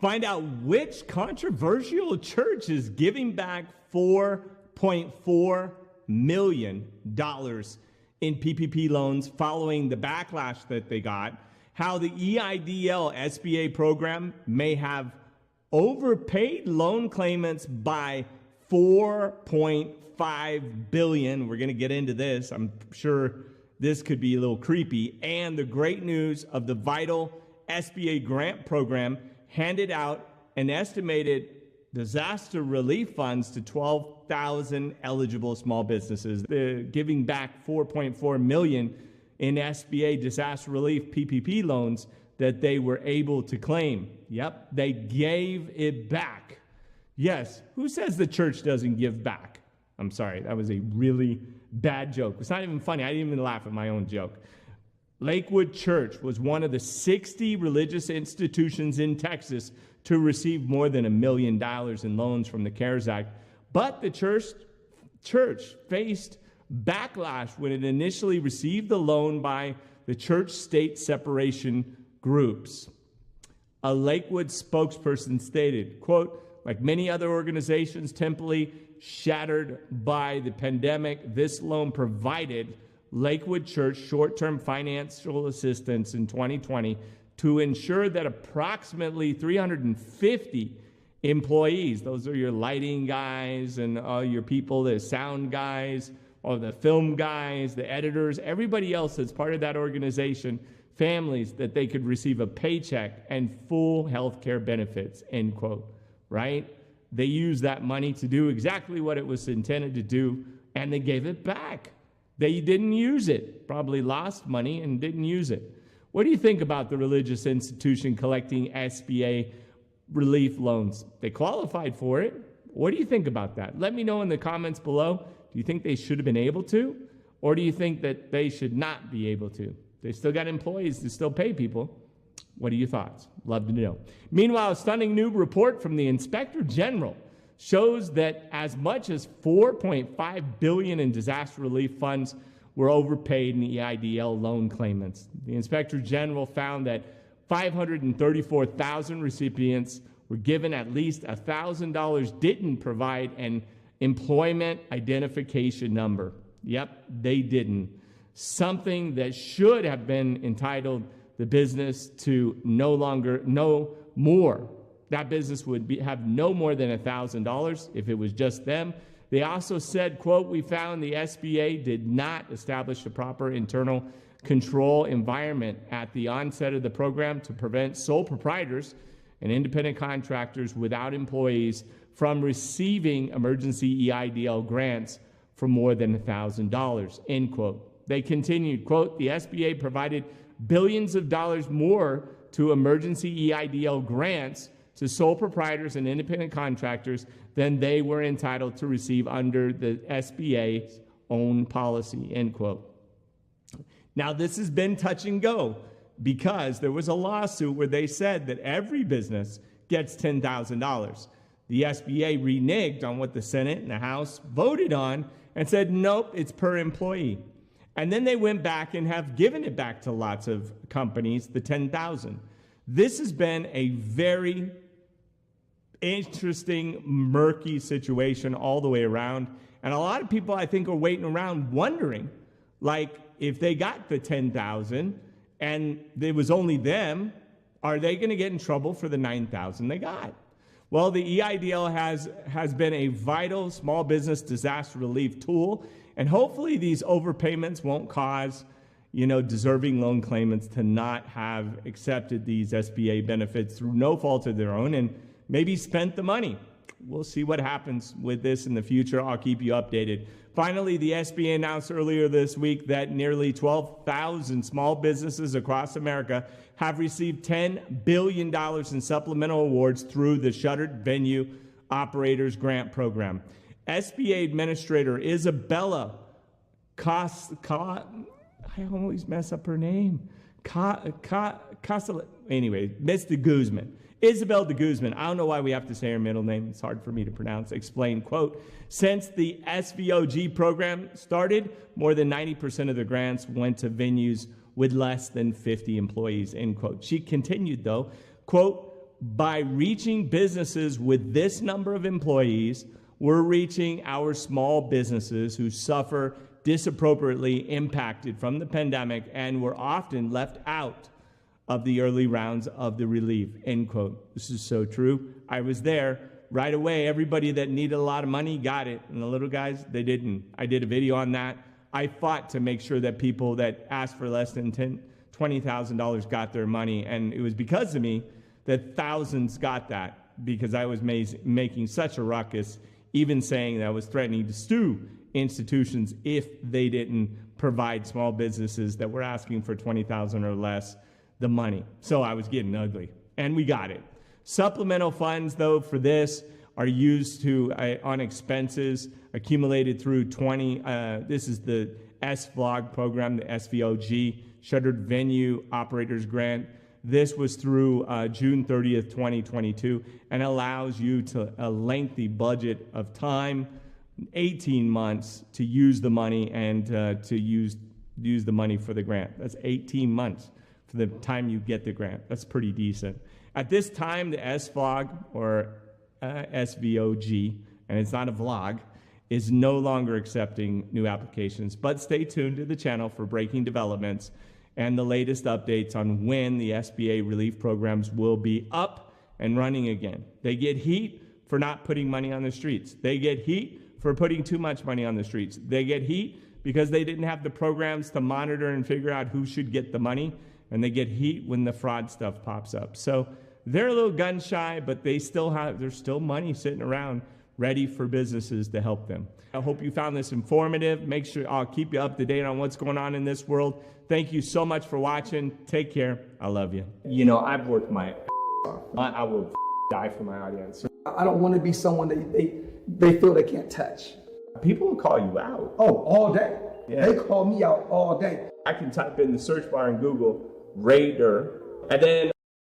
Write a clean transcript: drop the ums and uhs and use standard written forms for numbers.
Find out which controversial church is giving back $4.4 million in PPP loans following the backlash that they got, how the EIDL SBA program may have overpaid loan claimants by $4.5 billion. We're going to get into this. I'm sure this could be a little creepy. And the great news of the vital SBA grant program handed out an estimated disaster relief funds to 12,000 eligible small businesses. They're giving back $4.4 million in SBA disaster relief PPP loans that they were able to claim. Yep, they gave it back. Yes, who says the church doesn't give back? I'm sorry, that was a really bad joke. It's not even funny. I didn't even laugh at my own joke. Lakewood Church was one of the 60 religious institutions in Texas to receive more than $1 million in loans from the CARES Act. But the church faced backlash when it initially received the loan by the church-state separation groups. A Lakewood spokesperson stated, quote, like many other organizations temporarily shattered by the pandemic, this loan provided Lakewood Church short-term financial assistance in 2020 to ensure that approximately 350 employees, those are your lighting guys and all your people, the sound guys, or the film guys, the editors, everybody else that's part of that organization, families, that they could receive a paycheck and full health care benefits, end quote, right? They used that money to do exactly what it was intended to do, and they gave it back. They didn't use it, probably lost money and didn't use it. What do you think about the religious institution collecting SBA relief loans? They qualified for it. What do you think about that? Let me know in the comments below. Do you think they should have been able to? Or do you think that they should not be able to? They still got employees to still pay people. What are your thoughts? Love to know. Meanwhile, a stunning new report from the Inspector General shows that as much as $4.5 billion in disaster relief funds were overpaid in EIDL loan claimants. The Inspector General found that 534,000 recipients were given at least $1,000, didn't provide an employment identification number. Yep, they didn't. Something that should have been entitled the business to no more. That business would have no more than $1,000 if it was just them. They also said, quote, we found the SBA did not establish a proper internal control environment at the onset of the program to prevent sole proprietors and independent contractors without employees from receiving emergency EIDL grants for more than $1,000, end quote. They continued, quote, the SBA provided billions of dollars more to emergency EIDL grants to sole proprietors and independent contractors than they were entitled to receive under the SBA's own policy, end quote. Now, this has been touch and go because there was a lawsuit where they said that every business gets $10,000. The SBA reneged on what the Senate and the House voted on and said, nope, it's per employee. And then they went back and have given it back to lots of companies, the $10,000. This has been a very interesting, murky situation all the way around. And a lot of people, I think, are waiting around wondering, like, if they got the $10,000 and it was only them, are they going to get in trouble for the $9,000 they got? Well, the EIDL has been a vital small business disaster relief tool, and hopefully these overpayments won't cause, deserving loan claimants to not have accepted these SBA benefits through no fault of their own and maybe spent the money. We'll see what happens with this in the future. I'll keep you updated. Finally, the SBA announced earlier this week that nearly 12,000 small businesses across America have received $10 billion in supplemental awards through the Shuttered Venue Operators Grant Program. SBA Administrator Isabella I always mess up her name. Anyway, Miss de Guzman. Isabel de Guzman, I don't know why we have to say her middle name. It's hard for me to pronounce. Explained, quote, since the SVOG program started, more than 90% of the grants went to venues with less than 50 employees, end quote. She continued, though, quote, by reaching businesses with this number of employees, we're reaching our small businesses who suffer disproportionately impacted from the pandemic and were often left out of the early rounds of the relief, end quote. This is so true. I was there right away. Everybody that needed a lot of money got it, and the little guys, they didn't. I did a video on that. I fought to make sure that people that asked for less than $20,000 got their money, and it was because of me that thousands got that, because I was making such a ruckus, even saying that I was threatening to sue institutions if they didn't provide small businesses that were asking for $20,000 or less the money. So I was getting ugly, and we got it. Supplemental funds, though, for this are used to on expenses accumulated through this is the SVOG program, the SVOG, Shuttered Venue Operators Grant. This was through June 30th, 2022, and allows you to a lengthy budget of time, 18 months, to use the money and to use the money for the grant. That's 18 months for the time you get the grant. That's pretty decent. At this time, the SVOG, or SVOG, and it's not a vlog, is no longer accepting new applications. But stay tuned to the channel for breaking developments and the latest updates on when the SBA relief programs will be up and running again. They get heat for not putting money on the streets. They get heat for putting too much money on the streets. They get heat because they didn't have the programs to monitor and figure out who should get the money, and they get heat when the fraud stuff pops up. So they're a little gun shy, but there's still money sitting around ready for businesses to help them. I hope you found this informative. Make sure I'll keep you up to date on what's going on in this world. Thank you so much for watching. Take care. I love you. You know, I've worked my off. I will die for my audience. I don't want to be someone that they feel they can't touch. People will call you out. Oh, all day. Yeah. They call me out all day. I can type in the search bar in Google, Raider, and then